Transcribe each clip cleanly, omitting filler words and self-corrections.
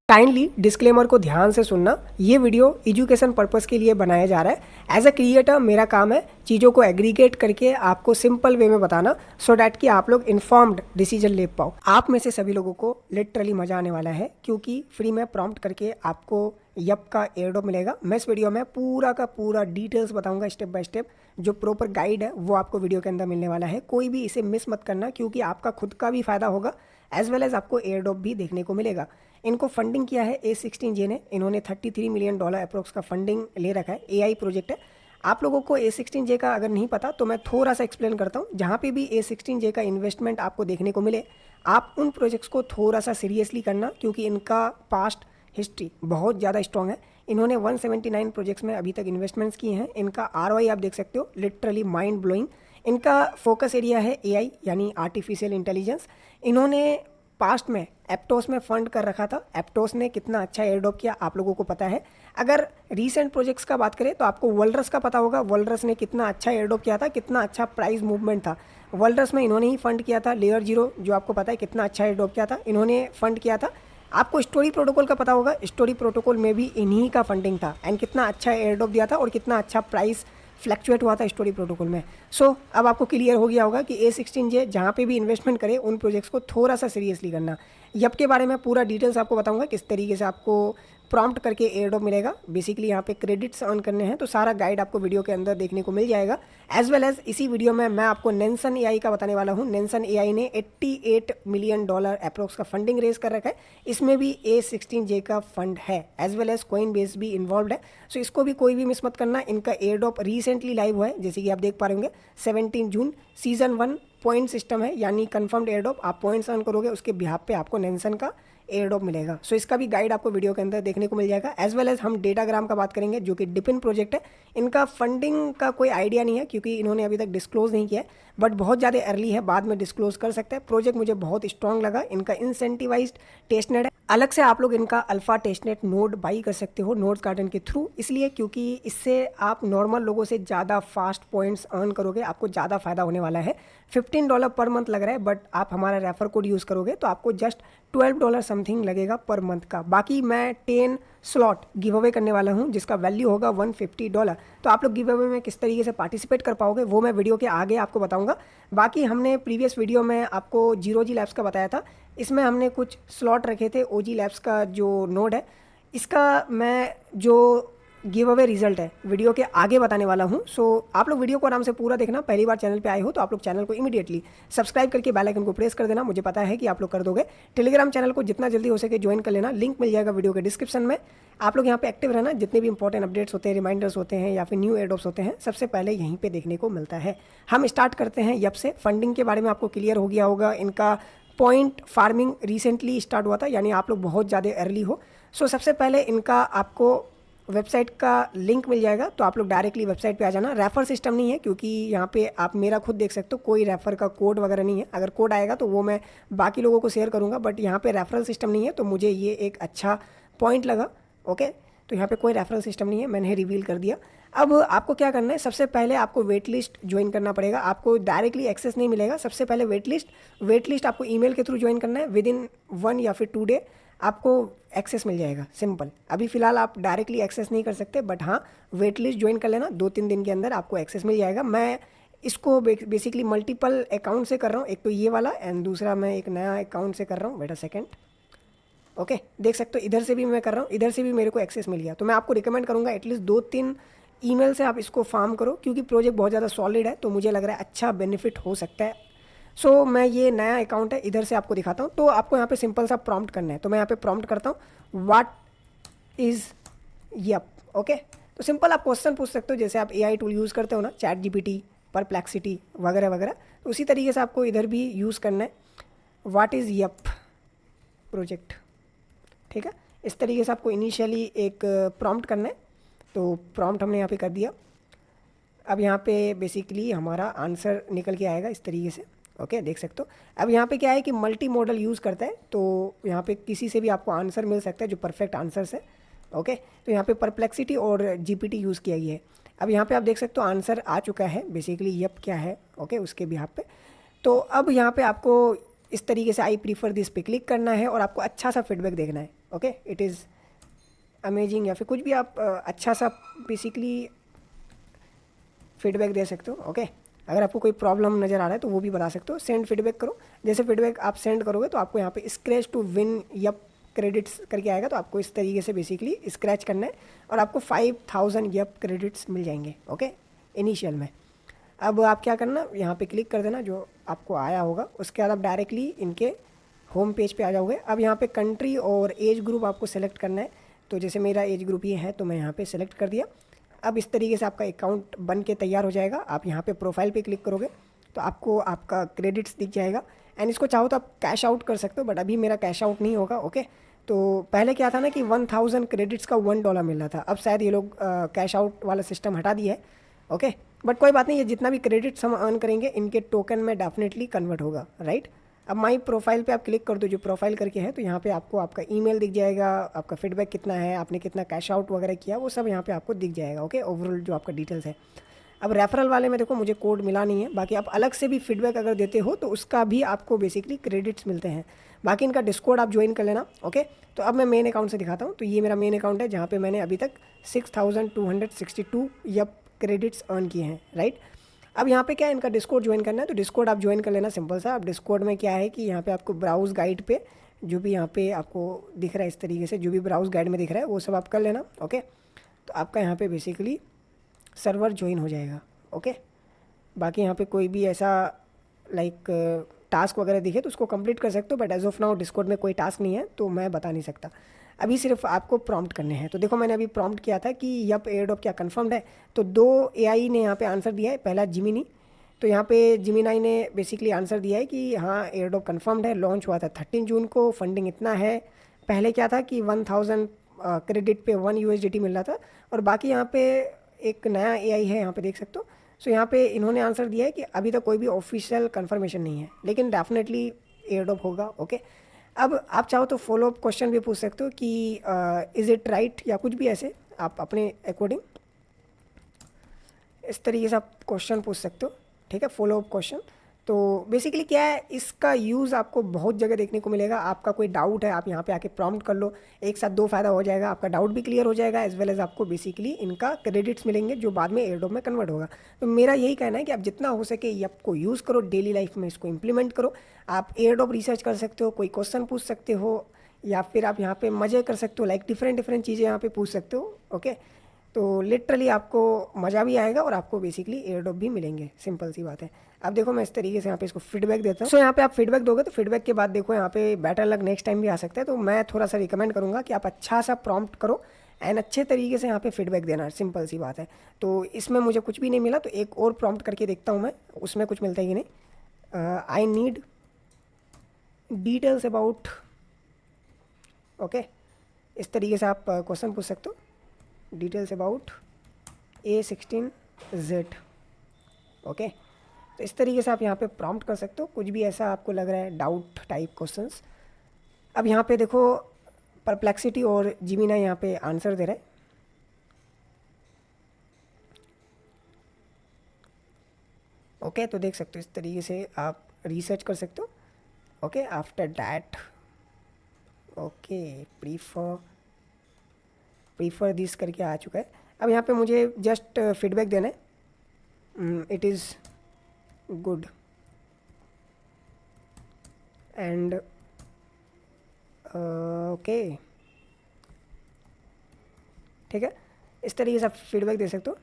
Kindly disclaimer को ध्यान से सुनना। ये वीडियो एजुकेशन पर्पस के लिए बनाया जा रहा है। एज अ क्रिएटर मेरा काम है चीज़ों को एग्रीगेट करके आपको सिंपल वे में बताना सो डैट कि आप लोग इन्फॉर्म्ड डिसीजन ले पाओ। आप में से सभी लोगों को लिटरली मज़ा आने वाला है क्योंकि फ्री में प्रॉम्प्ट करके आपको यप का एयरड्रॉप मिलेगा। मैं इस वीडियो में पूरा का पूरा डिटेल्स बताऊंगा स्टेप बाय स्टेप। जो प्रॉपर गाइड है वो आपको वीडियो के अंदर मिलने वाला है। कोई भी इसे मिस मत करना क्योंकि आपका खुद का भी फ़ायदा होगा एज वेल एज आपको एयरड्रॉप भी देखने को मिलेगा। इनको फंडिंग किया है A16J ने। इन्होंने $33 मिलियन अप्रोक्स का फंडिंग ले रखा है। AI प्रोजेक्ट है। आप लोगों को A16J का अगर नहीं पता तो मैं थोड़ा सा एक्सप्लेन करता हूँ। जहाँ पे भी A16J का इन्वेस्टमेंट आपको देखने को मिले आप उन प्रोजेक्ट्स को थोड़ा सा सीरियसली करना क्योंकि इनका पास्ट हिस्ट्री बहुत ज़्यादा स्ट्रॉन्ग है। इन्होंने 179 प्रोजेक्ट्स में अभी तक इन्वेस्टमेंट्स किए हैं। इनका ROI आप देख सकते हो, लिटरली माइंड ब्लोइंग। इनका फोकस एरिया है AI यानी आर्टिफिशियल इंटेलिजेंस। इन्होंने पास्ट में एप्टोस में फंड कर रखा था। एप्टोस ने कितना अच्छा एयरड्रॉप किया आप लोगों को पता है। अगर रीसेंट प्रोजेक्ट्स का बात करें तो आपको वोल्रस का पता होगा। वोल्रस ने कितना अच्छा एयरड्रॉप किया था, कितना अच्छा प्राइस मूवमेंट था। वोल्रस में इन्होंने ही फंड किया था। लेयर 0 जो आपको पता है कितना अच्छा एयरड्रॉप किया था, इन्होंने फंड किया था। आपको स्टोरी प्रोटोकॉल का पता होगा। स्टोरी प्रोटोकॉल में भी इन्हीं का फंडिंग था एंड कितना अच्छा एयरड्रॉप दिया था और कितना अच्छा प्राइस फ्लैक्चुएट हुआ था स्टोरी प्रोटोकॉल में। सो अब आपको क्लियर हो गया होगा कि A16J जहाँ पे भी इन्वेस्टमेंट करे उन प्रोजेक्ट्स को थोड़ा सा सीरियसली करना। यप के बारे में पूरा डिटेल्स आपको बताऊंगा किस तरीके से आपको प्रॉम्प्ट करके एयरड्रॉप मिलेगा। बेसिकली यहाँ पे क्रेडिट्स अर्न करने हैं तो सारा गाइड आपको वीडियो के अंदर देखने को मिल जाएगा। एज वेल एज इसी वीडियो में मैं आपको नेंसन AI का बताने वाला हूँ। नेंसन AI ने $88 मिलियन अप्रोक्स का फंडिंग रेज कर रखा है। इसमें भी A16J का फंड है एज वेल एज कोइनबेस भी इन्वॉल्व है। सो इसको भी कोई भी मिस मत करना। इनका एयरड्रॉप रिसेंटली लाइव हुआ है जैसे कि आप देख पा रहे होंगे 17 जून। सीजन 1 पॉइंट सिस्टम है यानी कंफर्म्ड एयरड्रॉप। आप पॉइंट्स अर्न करोगे उसके बिहाफ पे आपको नेंसन का एयरड्रॉप मिलेगा। सो इसका भी गाइड आपको वीडियो के अंदर देखने को मिल जाएगा। एज वेल एज हम डेटाग्राम का बात करेंगे जो कि डिपिन प्रोजेक्ट है। इनका फंडिंग का कोई आइडिया नहीं है क्योंकि इन्होंने अभी तक डिस्क्लोज नहीं किया है, बट बहुत ज़्यादा अर्ली है, बाद में डिस्क्लोज कर सकते हैं। प्रोजेक्ट मुझे बहुत स्ट्रॉन्ग लगा। इनका इंसेंटिवाइज्ड टेस्टनेट है। अलग से आप लोग इनका अल्फा टेस्टनेट नोड बाई कर सकते हो नोड्स गार्डन के थ्रू, इसलिए क्योंकि इससे आप नॉर्मल लोगों से ज़्यादा फास्ट पॉइंट्स अर्न करोगे, आपको ज़्यादा फायदा होने वाला है। $15 पर मंथ लग रहा है, बट आप हमारा रेफर कोड यूज़ करोगे तो आपको जस्ट $12 समथिंग लगेगा पर मंथ का। बाकी मैं 10 स्लॉट गिव अवे करने वाला हूं जिसका वैल्यू होगा $150। तो आप लोग गिव अवे में किस तरीके से पार्टिसिपेट कर पाओगे वो मैं वीडियो के आगे आपको बताऊंगा। बाकी हमने प्रीवियस वीडियो में आपको जीरोजी लैब्स का बताया था। इसमें हमने कुछ स्लॉट रखे थे। OG लैब्स का जो नोड है इसका मैं जो गिव अवे रिजल्ट है वीडियो के आगे बताने वाला हूं। सो आप लोग वीडियो को आराम से पूरा देखना। पहली बार चैनल पे आए हो तो आप लोग चैनल को इमीडिएटली सब्सक्राइब करके बेल आइकन को प्रेस कर देना। मुझे पता है कि आप लोग कर दोगे। टेलीग्राम चैनल को जितना जल्दी हो सके ज्वाइन कर लेना, लिंक मिल जाएगा वीडियो के डिस्क्रिप्शन में। आप लोग यहाँ पे एक्टिव रहना। जितने भी इंपॉर्टेंट अपडेट्स होते हैं, रिमाइंडर्स होते हैं या फिर न्यू एयरड्रॉप्स होते हैं, सबसे पहले यहीं पर देखने को मिलता है। हम स्टार्ट करते हैं यप से। फंडिंग के बारे में आपको क्लियर हो गया होगा। इनका पॉइंट फार्मिंग रिसेंटली स्टार्ट हुआ था यानी आप लोग बहुत ज़्यादा अर्ली हो। सो सबसे पहले इनका आपको वेबसाइट का लिंक मिल जाएगा तो आप लोग डायरेक्टली वेबसाइट पे आ जाना। रेफर सिस्टम नहीं है क्योंकि यहाँ पे आप मेरा खुद देख सकते हो, कोई रेफर का कोड वगैरह नहीं है। अगर कोड आएगा तो वो मैं बाकी लोगों को शेयर करूँगा, बट यहाँ पे रेफरल सिस्टम नहीं है तो मुझे ये एक अच्छा पॉइंट लगा। ओके, तो यहाँ पे कोई रेफरल सिस्टम नहीं है, मैंने रिवील कर दिया। अब आपको क्या करना है, सबसे पहले आपको वेट लिस्ट ज्वाइन करना पड़ेगा। आपको डायरेक्टली एक्सेस नहीं मिलेगा। सबसे पहले वेट लिस्ट आपको ईमेल के थ्रू ज्वाइन करना है। विद इन 1 या फिर 2 डे आपको एक्सेस मिल जाएगा। सिंपल। अभी फ़िलहाल आप डायरेक्टली एक्सेस नहीं कर सकते, बट हाँ वेट लिस्ट ज्वाइन कर लेना। 2-3 दिन के अंदर आपको एक्सेस मिल जाएगा। मैं इसको बेसिकली मल्टीपल अकाउंट से कर रहा हूँ। एक तो ये वाला एंड दूसरा मैं एक नया अकाउंट से कर रहा हूँ। Wait a second. ओके, देख सकते हो इधर से भी मैं कर रहा हूँ, इधर से भी मेरे को एक्सेस मिल गया। तो मैं आपको रिकमेंड करूँगा एटलीस्ट 2-3 ईमेल से आप इसको फार्म करो क्योंकि प्रोजेक्ट बहुत ज़्यादा सॉलिड है तो मुझे लग रहा है अच्छा बेनिफिट हो सकता है। सो मैं ये नया अकाउंट है, इधर से आपको दिखाता हूँ। तो आपको यहाँ पे सिंपल सा प्रॉम्प्ट करना है। तो मैं यहाँ पे प्रॉम्प्ट करता हूँ व्हाट इज़ यप। ओके, तो सिंपल आप क्वेश्चन पूछ सकते हो जैसे आप AI टूल यूज़ करते हो ना, ChatGPT, परप्लेक्सिटी वगैरह वगैरह। तो उसी तरीके से आपको इधर भी यूज़ करना है व्हाट इज़ यप प्रोजेक्ट। ठीक है, इस तरीके से आपको इनिशियली एक प्रॉम्प्ट करना है। तो प्रॉम्प्ट हमने यहाँ पे कर दिया। अब यहाँ पे बेसिकली हमारा आंसर निकल के आएगा इस तरीके से। ओके, देख सकते हो। अब यहाँ पे क्या है कि मल्टी मॉडल यूज़ करता है तो यहाँ पे किसी से भी आपको आंसर मिल सकता है जो परफेक्ट आंसर्स है। ओके, तो यहाँ पे परप्लेक्सिटी और GPT यूज़ किया गया है। अब यहाँ पे आप देख सकते हो आंसर आ चुका है बेसिकली यप क्या है। ओके, उसके बिहाफ पे। तो अब यहाँ पे आपको इस तरीके से आई प्रीफर दिस पे क्लिक करना है और आपको अच्छा सा फीडबैक देखना है। ओके, इट इज़ अमेजिंग, या फिर कुछ भी आप अच्छा सा बेसिकली फीडबैक दे सकते हो। ओके, अगर आपको कोई प्रॉब्लम नज़र आ रहा है तो वो भी बता सकते हो। सेंड फीडबैक करो, जैसे फीडबैक आप सेंड करोगे तो आपको यहाँ पे scratch to win yup credits करके आएगा, तो आपको इस तरीके से बेसिकली स्क्रैच करना है और आपको 5000 यप क्रेडिट्स मिल जाएंगे। ओके, इनिशियल में। अब आप क्या करना, यहाँ पे क्लिक कर देना जो आपको आया होगा, उसके बाद आप डायरेक्टली इनके होम पेज पे आ जाओगे। अब यहाँ पे कंट्री और एज ग्रुप आपको सेलेक्ट करना है, तो जैसे मेरा एज ग्रुप ये है तो मैं यहाँ पे सेलेक्ट कर दिया। अब इस तरीके से आपका अकाउंट बन के तैयार हो जाएगा। आप यहाँ पे प्रोफाइल पे क्लिक करोगे तो आपको आपका क्रेडिट्स दिख जाएगा, एंड इसको चाहो तो आप कैश आउट कर सकते हो, बट अभी मेरा कैश आउट नहीं होगा। ओके, तो पहले क्या था ना कि 1000 क्रेडिट्स का $1 मिल रहा था, अब शायद ये लोग कैश आउट वाला सिस्टम हटा दिया है। ओके, बट कोई बात नहीं, ये जितना भी क्रेडिट्स हम अर्न करेंगे इनके टोकन में डेफिनेटली कन्वर्ट होगा, राइट। अब माई प्रोफाइल पे आप क्लिक कर दो, जो प्रोफाइल करके है, तो यहाँ पे आपको आपका ईमेल दिख जाएगा, आपका फीडबैक कितना है, आपने कितना कैश आउट वगैरह किया, वो सब यहाँ पे आपको दिख जाएगा। ओके, ओवरऑल जो आपका डिटेल्स है। अब रेफरल वाले में देखो मुझे कोड मिला नहीं है, बाकी आप अलग से भी फीडबैक अगर देते हो तो उसका भी आपको बेसिकली क्रेडिट्स मिलते हैं। बाकी इनका डिस्कॉर्ड आप ज्वाइन कर लेना। ओके, तो अब मैं मेन अकाउंट से दिखाता हूँ। तो ये मेरा मेन अकाउंट है जहाँ पे मैंने अभी तक 6262 यप क्रेडिट्स अर्न किए हैं, राइट। अब यहाँ पे क्या है, इनका डिस्कॉर्ड ज्वाइन करना है, तो डिस्कॉर्ड आप ज्वाइन कर लेना, सिंपल सा। अब डिस्कॉर्ड में क्या है कि यहाँ पे आपको ब्राउज गाइड पे जो भी यहाँ पे आपको दिख रहा है इस तरीके से, जो भी ब्राउज गाइड में दिख रहा है वो सब आप कर लेना। ओके, तो आपका यहाँ पे बेसिकली सर्वर ज्वाइन हो जाएगा। ओके, बाकी यहाँ पे कोई भी ऐसा लाइक टास्क वगैरह दिखे तो उसको कंप्लीट कर सकते हो, but as of now Discord में कोई टास्क नहीं है तो मैं बता नहीं सकता। अभी सिर्फ आपको प्रॉम्प्ट करने हैं। तो देखो मैंने अभी प्रॉम्प्ट किया था कि यप एयरड्रॉप क्या कंफर्म्ड है, तो 2 एआई ने यहाँ पे आंसर दिया है। पहला जिमिनी, तो यहाँ पे जिमिनाई ने बेसिकली आंसर दिया है कि हाँ एयरड्रॉप कंफर्म्ड है, लॉन्च हुआ था 13 जून को, फंडिंग इतना है। पहले क्या था कि 1000 क्रेडिट पे 1 USDT मिल रहा था, और बाकी यहाँ पे एक नया एआई है, यहाँ पे देख सकते हो। सो यहाँ पे इन्होंने आंसर दिया है कि अभी तक कोई भी ऑफिशियल कंफर्मेशन नहीं है, लेकिन डेफिनेटली एयरड्रॉप होगा। ओके, अब आप चाहो तो फॉलो अप क्वेश्चन भी पूछ सकते हो कि इज़ इट राइट, या कुछ भी ऐसे आप अपने अकॉर्डिंग इस तरीके से आप क्वेश्चन पूछ सकते हो, ठीक है, फॉलो अप क्वेश्चन। तो बेसिकली क्या है, इसका यूज़ आपको बहुत जगह देखने को मिलेगा। आपका कोई डाउट है आप यहाँ पे आके प्रॉम्प्ट कर लो, एक साथ 2 फ़ायदा हो जाएगा, आपका डाउट भी क्लियर हो जाएगा, एज वेल एज आपको बेसिकली इनका क्रेडिट्स मिलेंगे जो बाद में एयरड्रॉप में कन्वर्ट होगा। तो मेरा यही कहना है कि आप जितना हो सके ये आपको यूज़ करो, डेली लाइफ में इसको इम्प्लीमेंट करो। आप एयरड्रॉप रिसर्च कर सकते हो, कोई क्वेश्चन पूछ सकते हो, या फिर आप यहाँ पे मज़े कर सकते हो, लाइक डिफरेंट चीज़ें यहाँ पे पूछ सकते हो। ओके, तो लिटरली आपको मज़ा भी आएगा और आपको बेसिकली एयरड्रॉप भी मिलेंगे, सिंपल सी बात है। अब देखो मैं इस तरीके से यहाँ पे इसको फीडबैक देता हूँ। सो यहाँ पे आप फीडबैक दोगे तो फीडबैक के बाद देखो यहाँ पे बेटर लक नेक्स्ट टाइम भी आ सकता है, तो मैं थोड़ा सा रिकमेंड करूँगा कि आप अच्छा सा प्रॉम्प्ट करो एंड अच्छे तरीके से यहाँ पे फीडबैक देना, सिंपल सी बात है। तो इसमें मुझे कुछ भी नहीं मिला, तो एक और प्रॉम्प्ट करके देखता हूँ मैं, उसमें कुछ मिलता है कि नहीं। I need details about, okay, इस तरीके से आप क्वेश्चन पूछ सकते हो, डिटेल्स अबाउट A16Z। ओके, तो इस तरीके से आप यहाँ पे प्रॉम्प्ट कर सकते हो, कुछ भी ऐसा आपको लग रहा है डाउट टाइप क्वेश्चंस। अब यहाँ पे देखो परप्लेक्सिटी और जिमिना यहाँ पे आंसर दे रहे हैं। ओके, तो देख सकते हो इस तरीके से आप रिसर्च कर सकते हो। Okay, after that okay prefer this करके आ चुका है। अब यहाँ पे मुझे जस्ट फीडबैक देना है, it is good and okay, ठीक है, इस तरीके से आप फीडबैक दे सकते हो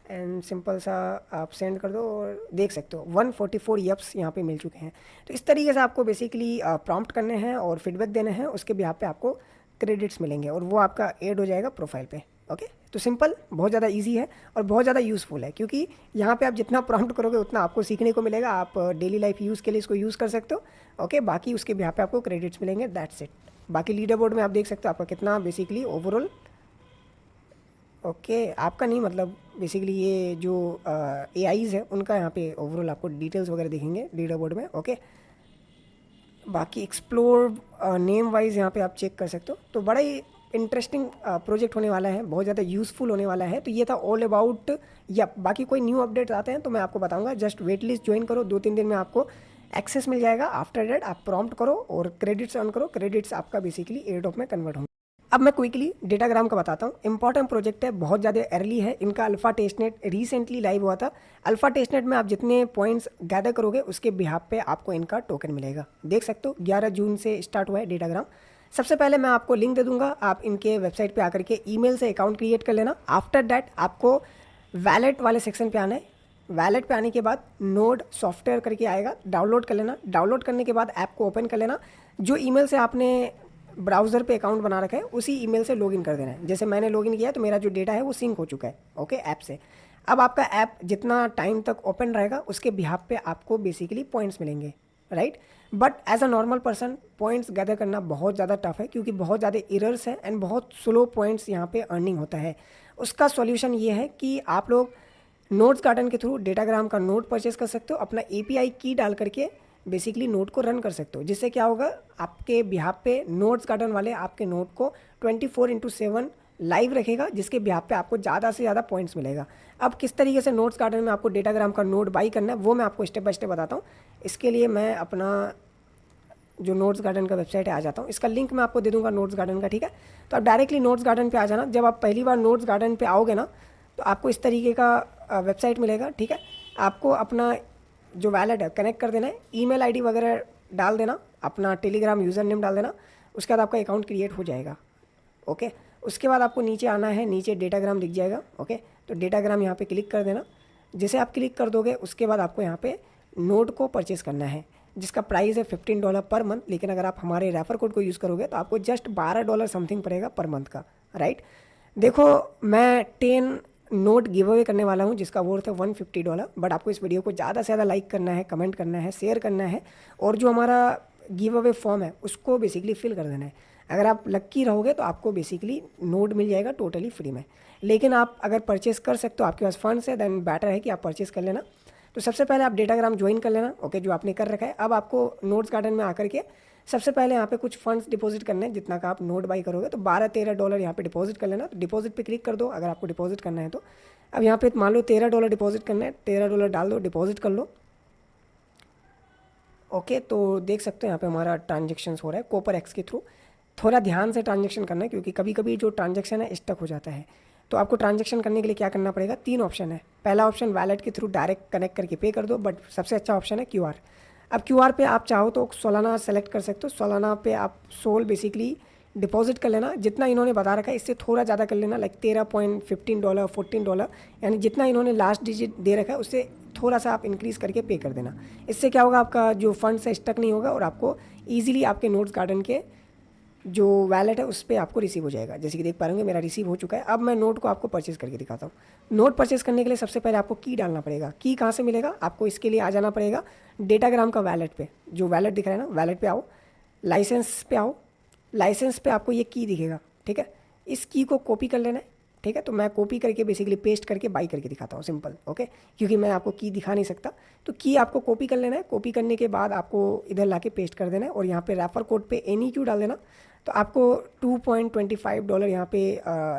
एंड सिंपल सा आप सेंड कर दो और देख सकते हो 144 यप्स यहाँ पे मिल चुके हैं। तो इस तरीके से आपको बेसिकली प्रॉम्प्ट करने हैं और फीडबैक देने हैं, उसके बिहाफ पे आपको क्रेडिट्स मिलेंगे और वो आपका ऐड हो जाएगा प्रोफाइल पे। ओके, तो सिंपल, बहुत ज़्यादा इजी है और बहुत ज़्यादा यूज़फुल है, क्योंकि यहाँ पे आप जितना प्रॉम्प्ट करोगे उतना आपको सीखने को मिलेगा। आप डेली लाइफ यूज़ के लिए इसको यूज़ कर सकते हो। ओके, बाकी उसके बिहाफ पे आपको क्रेडिट्स मिलेंगे, दैट्स इट। बाकी लीडर बोर्ड में आप देख सकते हो आपका कितना बेसिकली ओवरऑल, ओके, आपका नहीं, मतलब बेसिकली ये जो AIs है उनका यहाँ पे ओवरऑल आपको डिटेल्स वगैरह दिखेंगे लीडर बोर्ड में। ओके, बाकी एक्सप्लोर नेम वाइज यहाँ पे आप चेक कर सकते हो। तो बड़ा ही इंटरेस्टिंग प्रोजेक्ट होने वाला है, बहुत ज़्यादा यूज़फुल होने वाला है। तो ये था ऑल अबाउट यप। बाकी कोई न्यू अपडेट्स आते हैं तो मैं आपको बताऊंगा, जस्ट वेट लिस्ट ज्वाइन करो, 2-3 दिन में आपको एक्सेस मिल जाएगा। आफ्टर दैट आप प्रॉम्प्ट करो और क्रेडिट्स अर्न करो, क्रेडिट्स आपका बेसिकली एयरड्रॉप में कन्वर्ट होंगे। अब मैं क्विकली डेटाग्राम का बताता हूँ। इंपॉर्टेंट प्रोजेक्ट है, बहुत ज़्यादा अर्ली है। इनका अल्फा टेस्टनेट रिसेंटली लाइव हुआ था। अल्फा टेस्टनेट में आप जितने पॉइंट्स गैदर करोगे उसके बिहाफ पे आपको इनका टोकन मिलेगा। देख सकते हो 11 जून से स्टार्ट हुआ है डेटाग्राम। सबसे पहले मैं आपको लिंक दे दूंगा, आप इनके वेबसाइट पे आकर के ईमेल से अकाउंट क्रिएट कर लेना। आफ्टर दैट आपको वैलेट वाले सेक्शन पे आना है। वैलेट पे आने के बाद नोड सॉफ्टवेयर करके आएगा, डाउनलोड कर लेना। डाउनलोड करने के बाद ऐप को ओपन कर लेना। जो ईमेल से आपने ब्राउज़र पे अकाउंट बना रखा है उसी ईमेल से लॉगिन कर देना है। जैसे मैंने लॉगिन किया तो मेरा जो डेटा है वो सिंक हो चुका है ओके ऐप से। अब आपका ऐप जितना टाइम तक ओपन रहेगा उसके बिहाफ पे आपको बेसिकली पॉइंट्स मिलेंगे, right. But as a normal person points gather करना बहुत ज़्यादा टफ है क्योंकि बहुत ज़्यादा एरर्स हैं एंड बहुत स्लो पॉइंट्स यहाँ पे अर्निंग होता है। उसका सॉल्यूशन ये है कि आप लोग नोड्स गार्डन के थ्रू डेटाग्राम का नोड परचेस कर सकते हो। अपना API की डाल करके बेसिकली नोड को रन कर सकते हो, जिससे क्या होगा आपके बिहाफ पे नोड्स गार्डन वाले आपके नोड को 24/7 लाइव रखेगा, जिसके बिहाफ पे आपको ज़्यादा से ज़्यादा पॉइंट्स मिलेगा। अब किस तरीके से नोड्स गार्डन में आपको डेटाग्राम का नोड बाई करना है वो मैं आपको स्टेप बाय स्टेप बताता हूँ। इसके लिए मैं अपना जो नोड्स गार्डन का वेबसाइट है आ जाता हूँ। इसका लिंक मैं आपको दे दूँगा नोड्स गार्डन का, ठीक है। तो आप डायरेक्टली नोड्स गार्डन पर आ जाना। जब आप पहली बार नोड्स गार्डन पर आओगे ना तो आपको इस तरीके का वेबसाइट मिलेगा, ठीक है। आपको अपना जो वैलेट है कनेक्ट कर देना है, ईमेल आईडी वगैरह डाल देना, अपना टेलीग्राम यूज़र नेम डाल देना, उसके बाद आपका अकाउंट क्रिएट हो जाएगा ओके। उसके बाद आपको नीचे आना है, नीचे डेटाग्राम दिख जाएगा ओके। तो डेटाग्राम यहाँ पे क्लिक कर देना। जैसे आप क्लिक कर दोगे उसके बाद आपको यहाँ पे नोड को परचेस करना है, जिसका प्राइस है $15 पर मंथ। लेकिन अगर आप हमारे रेफर कोड को यूज़ करोगे तो आपको जस्ट $12 समथिंग पड़ेगा पर मंथ का, राइट। देखो मैं 10 नोट गिव अवे करने वाला हूँ जिसका वर्थ है $150। बट आपको इस वीडियो को ज़्यादा से ज़्यादा लाइक करना है, कमेंट करना है, शेयर करना है और जो हमारा गिव अवे फॉर्म है उसको बेसिकली फिल कर देना है। अगर आप लक्की रहोगे तो आपको बेसिकली नोट मिल जाएगा टोटली फ्री में। लेकिन आप अगर परचेस कर सकते हो, आपके पास फंड्स है, देन बेटर है कि आप परचेस कर लेना। तो सबसे पहले आप डेटाग्राम ज्वाइन कर लेना ओके, जो आपने कर रखा है। अब आपको नोट्स गार्डन में आकर के सबसे पहले यहाँ पे कुछ फंड्स डिपॉजिट करने हैं। जितना का आप नोट बाई करोगे तो $12-13 यहाँ पे डिपॉजिट कर लेना। तो डिपॉजिट पे क्लिक कर दो अगर आपको डिपॉजिट करना है तो। अब यहाँ पे मान लो $13 डिपॉजिट करना है, $13 डाल दो, डिपॉजिट कर लो ओके। तो देख सकते हो यहाँ पे हमारा ट्रांजेक्शन हो रहा है कॉपर एक्स के थ्रू। थोड़ा ध्यान से ट्रांजेक्शन करना है क्योंकि कभी कभी जो ट्रांजेक्शन है स्टक हो जाता है। तो आपको ट्रांजेक्शन करने के लिए क्या करना पड़ेगा, 3 ऑप्शन है। पहला ऑप्शन वैलेट के थ्रू डायरेक्ट कनेक्ट करके पे कर दो, बट सबसे अच्छा ऑप्शन है QR। अब QR पे आप चाहो तो सोलाना सेलेक्ट कर सकते हो। सोलाना पे आप सोल बेसिकली डिपॉजिट कर लेना। जितना इन्होंने बता रखा है इससे थोड़ा ज़्यादा कर लेना, लाइक $13.15 $14, यानी जितना इन्होंने लास्ट डिजिट दे रखा है उससे थोड़ा सा आप इंक्रीज़ करके पे कर देना। इससे क्या होगा, आपका जो फंड्स है स्टक नहीं होगा और आपको ईजिली आपके नोट्स गार्डन के जो वैलेट है उस पर आपको रिसीव हो जाएगा। जैसे कि देख पा रहे होंगे मेरा रिसीव हो चुका है। अब मैं नोट को आपको परचेस करके दिखाता हूँ। नोट परचेस करने के लिए सबसे पहले आपको की डालना पड़ेगा। की कहाँ से मिलेगा, आपको इसके लिए आ जाना पड़ेगा डेटाग्राम का वैलेट पे। जो वैलेट दिख रहा है ना, वैलेट पे आओ, लाइसेंस पे आओ। लाइसेंस पे आपको ये की दिखेगा, ठीक है। इस की को कॉपी कर लेना है, ठीक है। तो मैं कॉपी करके बेसिकली पेस्ट करके बाई करके दिखाता हूँ, सिंपल ओके, क्योंकि मैं आपको की दिखा नहीं सकता। तो की आपको कॉपी कर लेना है। कॉपी करने के बाद आपको इधर लाके पेस्ट कर देना है और यहाँ पे रेफर कोड पे NEQ डाल देना। तो आपको $2.25 यहाँ पे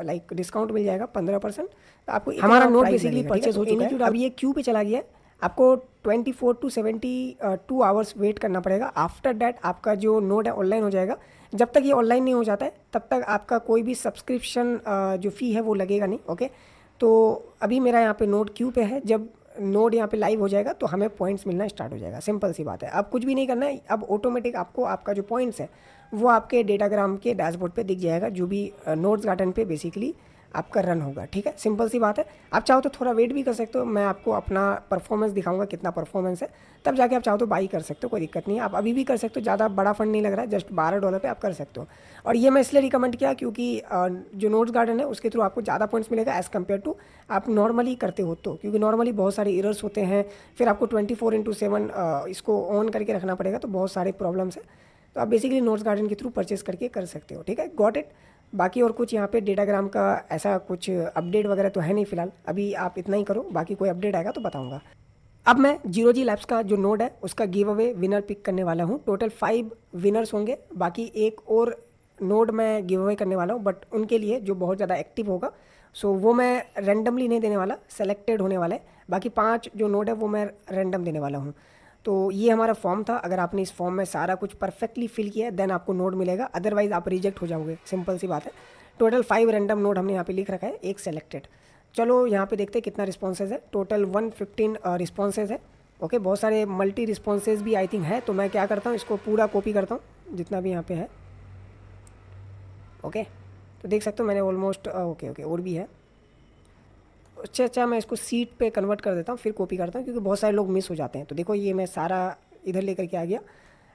लाइक डिस्काउंट मिल जाएगा 15%। तो आपको हमारा नोट बेसिकली परचेज हो चुका है। अब ये क्यू पे चला गया है। आपको 24 to 72 आवर्स वेट करना पड़ेगा। आफ्टर डैट आपका जो नोट है ऑनलाइन हो जाएगा। जब तक ये ऑनलाइन नहीं हो जाता है तब तक आपका कोई भी सब्सक्रिप्शन जो फ़ी है वो लगेगा नहीं ओके। तो अभी मेरा यहाँ पे नोट क्यू पे है। जब नोड यहाँ पे लाइव हो जाएगा तो हमें पॉइंट्स मिलना स्टार्ट हो जाएगा। सिंपल सी बात है। अब कुछ भी नहीं करना है। अब ऑटोमेटिक आपको आपका जो पॉइंट्स है वो आपके डेटाग्राम के डैशबोर्ड पे दिख जाएगा, जो भी नोट्स गार्डन पे बेसिकली आपका रन होगा, ठीक है। सिंपल सी बात है। आप चाहो तो थोड़ा वेट भी कर सकते हो। मैं आपको अपना परफॉर्मेंस दिखाऊंगा कितना परफॉर्मेंस है, तब जाके आप चाहो तो बाई कर सकते हो, कोई दिक्कत नहीं है। आप अभी भी कर सकते हो, ज़्यादा बड़ा फंड नहीं लग रहा है, जस्ट $12 पे आप कर सकते हो। और ये मैं इसलिए रिकमेंड किया क्योंकि जो नोट्स गार्डन है उसके थ्रू आपको ज़्यादा पॉइंट्स मिलेगा एज़ कम्पेयर टू आप नॉर्मली करते हो तो। क्योंकि नॉर्मली बहुत सारे एरर्स होते हैं, फिर आपको 24/7 इसको ऑन करके रखना पड़ेगा, तो बहुत सारे प्रॉब्लम्स है। तो आप बेसिकली नोट्स गार्डन के थ्रू परचेस करके कर सकते हो, ठीक है। Got it. बाकी और कुछ यहाँ पे डेटाग्राम का ऐसा कुछ अपडेट वगैरह तो है नहीं फिलहाल, अभी आप इतना ही करो। बाकी कोई अपडेट आएगा तो बताऊंगा। अब मैं जीरोजी लैब्स का जो नोड है उसका गिव अवे विनर पिक करने वाला हूँ। टोटल 5 विनर्स होंगे। बाकी एक और नोड मैं गिव अवे करने वाला हूँ, बट उनके लिए जो बहुत ज़्यादा एक्टिव होगा, सो वो मैं रैंडमली नहीं देने वाला, सेलेक्टेड होने वाला है। बाकी 5 जो नोड है वो मैं रैंडम देने वाला हूँ। तो ये हमारा फॉर्म था। अगर आपने इस फॉर्म में सारा कुछ परफेक्टली फिल किया है देन आपको नोड मिलेगा, अदरवाइज आप रिजेक्ट हो जाओगे, सिंपल सी बात है। टोटल 5 रैंडम नोड हमने यहाँ पे लिख रखा है, एक सेलेक्टेड। चलो यहाँ पे देखते हैं कितना रिस्पॉन्सेज है। टोटल 115 रिस्पॉन्सेज है। ओके, बहुत सारे मल्टी रिस्पॉन्सेज भी आई थिंक है। तो मैं क्या करता हूँ, इसको पूरा कॉपी करता हूँ जितना भी यहाँ पे है। ओके, तो देख सकते हो मैंने ऑलमोस्ट ओके और भी है। अच्छा मैं इसको सीट पे कन्वर्ट कर देता हूँ, फिर कॉपी करता हूँ, क्योंकि बहुत सारे लोग मिस हो जाते हैं। तो देखो ये मैं सारा इधर लेकर के आ गया।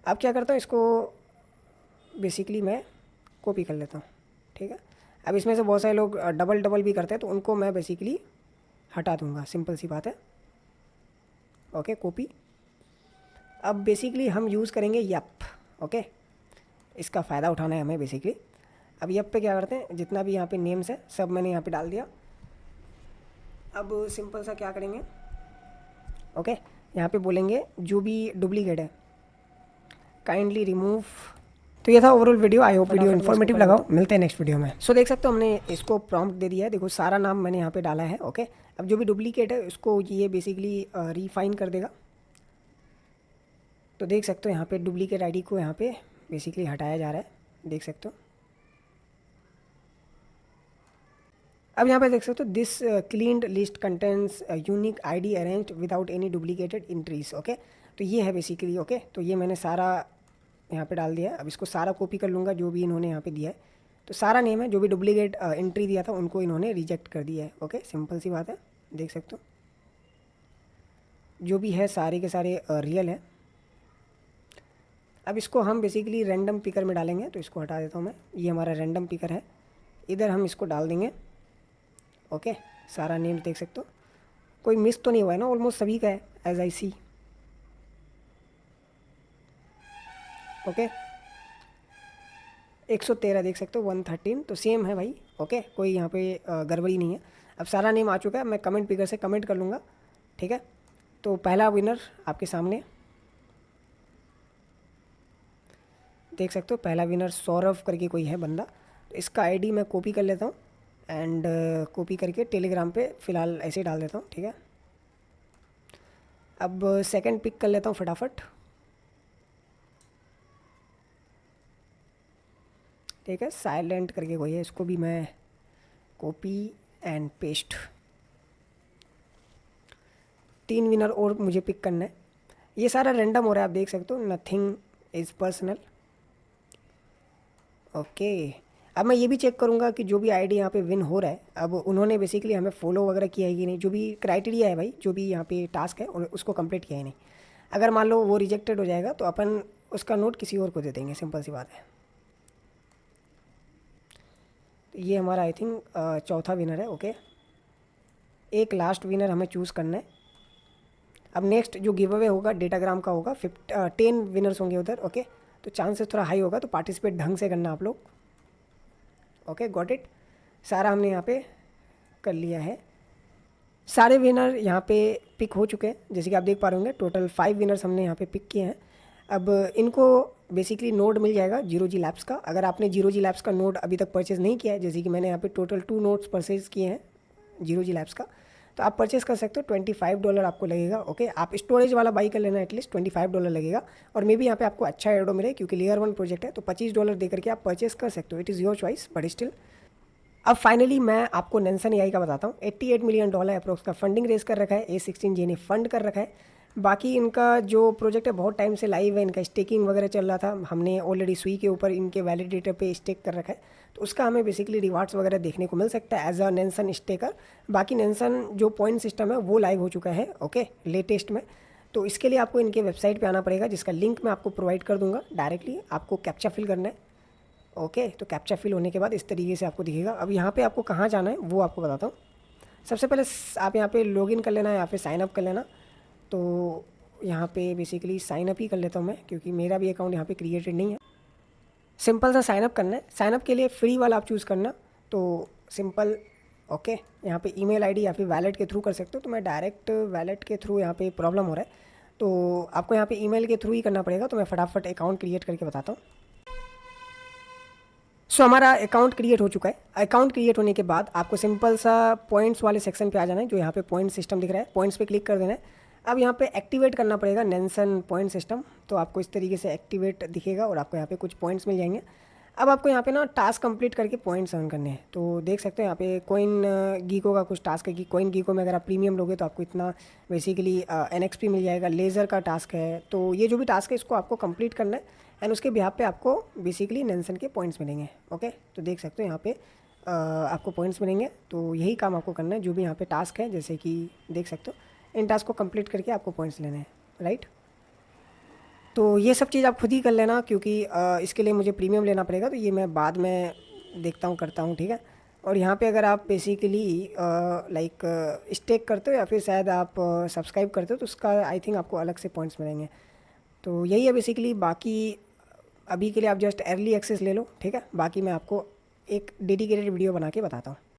अब क्या करता हूँ, इसको बेसिकली मैं कॉपी कर लेता हूँ। ठीक है, अब इसमें से बहुत सारे लोग डबल भी करते हैं, तो उनको मैं बेसिकली हटा दूँगा, सिंपल सी बात है। Okay, copy. अब बेसिकली हम यूज़ करेंगे यप। ओके, इसका फ़ायदा उठाना है हमें बेसिकली। अब यप पे क्या करते हैं, जितना भी यहाँ पे नेम्स है सब मैंने यहाँ पे डाल दिया। अब सिंपल सा क्या करेंगे, ओके, यहाँ पे बोलेंगे जो भी डुप्लीकेट है काइंडली रिमूव। तो ये था overall video. I hope video informative लगा हो। मिलते हैं नेक्स्ट वीडियो में। सो देख सकते हो हमने इसको प्रॉम्प्ट दे दिया है। देखो सारा नाम मैंने यहाँ पे डाला है। ओके, अब जो भी डुप्लीकेट है उसको ये बेसिकली रिफाइन कर देगा। तो देख सकते हो यहाँ पे डुप्लीकेट आईडी को यहाँ पे बेसिकली हटाया जा रहा है, देख सकते हो। अब यहाँ पे देख सकते हो this cleaned list contents unique ID arranged without any duplicated entries. Okay, तो ये है बेसिकली। ओके, तो ये मैंने सारा यहाँ पे डाल दिया है। अब इसको सारा कॉपी कर लूँगा जो भी इन्होंने यहाँ पे दिया है। तो सारा नेम है, जो भी डुप्लीकेट एंट्री दिया था उनको इन्होंने रिजेक्ट कर दिया है। ओके, सिंपल सी बात है, देख सकते हो जो भी है सारे के सारे रियल है। अब इसको हम बेसिकली रैंडम पिकर में डालेंगे, तो इसको हटा देता हूँ मैं। ये हमारा रैंडम पिकर है, इधर हम इसको डाल देंगे। ओके, सारा नेम देख सकते हो, कोई मिस तो नहीं हुआ है ना, ऑलमोस्ट सभी का है एज आई सी। ओके, 113 देख सकते हो, 113 तो सेम है भाई। ओके, कोई यहाँ पे गड़बड़ी नहीं है। अब सारा नेम आ चुका है, मैं कमेंट पिकर से कमेंट कर लूँगा। ठीक है, तो पहला विनर आपके सामने देख सकते हो, पहला विनर सौरभ करके कोई है बंदा। तो इसका आईडी मैं कॉपी कर लेता हूँ एंड कॉपी करके टेलीग्राम पे फ़िलहाल ऐसे ही डाल देता हूँ। ठीक है, अब सेकंड पिक कर लेता हूँ फटाफट। ठीक है, साइलेंट करके कोई है, इसको भी मैं कॉपी एंड पेस्ट। 3 विनर और मुझे पिक करना है। ये सारा रैंडम हो रहा है, आप देख सकते हो, नथिंग इज़ पर्सनल। ओके, अब मैं ये भी चेक करूँगा कि जो भी आईडी यहाँ पे विन हो रहा है, अब उन्होंने बेसिकली हमें फॉलो वगैरह किया है कि नहीं, जो भी क्राइटेरिया है भाई, जो भी यहाँ पे टास्क है उसको कंप्लीट किया है नहीं। अगर मान लो वो रिजेक्टेड हो जाएगा तो अपन उसका नोट किसी और को दे देंगे, सिंपल सी बात है। तो ये हमारा आई थिंक चौथा विनर है। ओके, एक लास्ट विनर हमें चूज़ करना है। अब नेक्स्ट जो गिव अवे होगा डेटाग्राम का होगा, 10 विनर्स होंगे उधर। ओके, तो चांसेस थोड़ा हाई होगा, तो पार्टिसिपेट ढंग से करना आप लोग। ओके, गॉट इट, सारा हमने यहाँ पे कर लिया है। सारे विनर यहाँ पे पिक हो चुके हैं, जैसे कि आप देख पा रहे होंगे। टोटल 5 विनर्स हमने यहाँ पे पिक किए हैं। अब इनको बेसिकली नोड मिल जाएगा जीरो जी लैब्स का। अगर आपने जीरो जी लैब्स का नोड अभी तक परचेज़ नहीं किया है, जैसे कि मैंने यहाँ पे टोटल 2 नोड्स परचेज़ किए हैं जीरो जी लैब्स का, तो आप परचेज़ कर सकते हो। $25 आपको लगेगा। ओके, आप स्टोरेज वाला बाई कर लेना, एटलीस्ट $25 लगेगा। और मे भी यहाँ पे आपको अच्छा एडो मिले, क्योंकि लेयर 1 प्रोजेक्ट है, तो $25 दे करके आप परचेज़ कर सकते हो। It is your choice, but still. अब फाइनली मैं आपको नेंसन एआई का बताता हूँ। $88 मिलियन अप्रोक्स का फंडिंग रेज कर रखा है, A16J ने फंड कर रखा है। बाकी इनका जो प्रोजेक्ट है बहुत टाइम से लाइव है, इनका स्टेकिंग वगैरह चल रहा था। हमने ऑलरेडी सुई के ऊपर इनके वैलिडेटर पे स्टेक कर रखा है, तो उसका हमें बेसिकली रिवार्ड्स वगैरह देखने को मिल सकता है एज अ नेंसन स्टेकर। बाकी नेंसन जो पॉइंट सिस्टम है वो लाइव हो चुका है, ओके, लेटेस्ट में। तो इसके लिए आपको इनके वेबसाइट पे आना पड़ेगा, जिसका लिंक मैं आपको प्रोवाइड कर दूंगा डायरेक्टली। आपको कैप्चा फिल करना है। ओके, तो कैप्चा फिल होने के बाद इस तरीके से आपको दिखेगा। अब यहाँ पे आपको कहाँ जाना है वो आपको बताता हूँ। सबसे पहले आप यहाँ पे लॉगिन कर लेना या फिर साइन अप कर लेना। तो यहाँ पे बेसिकली साइन अप ही कर लेता हूँ मैं, क्योंकि मेरा भी अकाउंट यहाँ पे क्रिएटेड नहीं है। सिंपल सा साइन अप करना है। साइन अप के लिए फ्री वाला आप चूज़ करना, तो सिंपल। ओके, यहाँ पे ईमेल आईडी या फिर वैलेट के थ्रू कर सकते हो। तो मैं डायरेक्ट वैलेट के थ्रू, यहाँ पे प्रॉब्लम हो रहा है, तो आपको यहाँ पे ईमेल के थ्रू ही करना पड़ेगा। तो मैं फटाफट अकाउंट क्रिएट करके बताता हूँ। सो हमारा अकाउंट क्रिएट हो चुका है। अकाउंट क्रिएट होने के बाद आपको सिंपल सा पॉइंट्स वाले सेक्शन पे आ जाना है, जो यहाँ पे पॉइंट सिस्टम दिख रहा है, पॉइंट्स पे क्लिक कर देना है। अब यहाँ पे एक्टिवेट करना पड़ेगा नेंसन पॉइंट सिस्टम, तो आपको इस तरीके से एक्टिवेट दिखेगा और आपको यहाँ पे कुछ पॉइंट्स मिल जाएंगे। अब आपको यहाँ पे ना टास्क कंप्लीट करके पॉइंट्स अर्न करने हैं। तो देख सकते हो यहाँ पे कोइन गीको का कुछ टास्क है कि कोइन गीको में अगर आप प्रीमियम लोगे तो आपको इतना बेसिकली NXP मिल जाएगा। लेज़र का टास्क है, तो ये जो भी टास्क है इसको आपको कंप्लीट करना है एंड उसके बिहाफ पे आपको बेसिकली नेंसन के पॉइंट्स मिलेंगे। ओके, तो देख सकते हो यहाँ पे आपको पॉइंट्स मिलेंगे। तो यही काम आपको करना है, जो भी यहाँ पे टास्क है, जैसे कि देख सकते हो इन टास्क को कंप्लीट करके आपको पॉइंट्स लेने हैं, राइट। तो ये सब चीज़ आप खुद ही कर लेना, क्योंकि इसके लिए मुझे प्रीमियम लेना पड़ेगा, तो ये मैं बाद में देखता हूँ, करता हूँ, ठीक है। और यहाँ पे अगर आप बेसिकली लाइक स्टेक करते हो या फिर शायद आप सब्सक्राइब करते हो तो उसका आई थिंक आपको अलग से पॉइंट्स मिलेंगे। तो यही है बेसिकली। बाकी अभी के लिए आप जस्ट अर्ली एक्सेस ले लो, ठीक है। बाकी मैं आपको एक डेडिकेटेड वीडियो बना के बताता हूँ।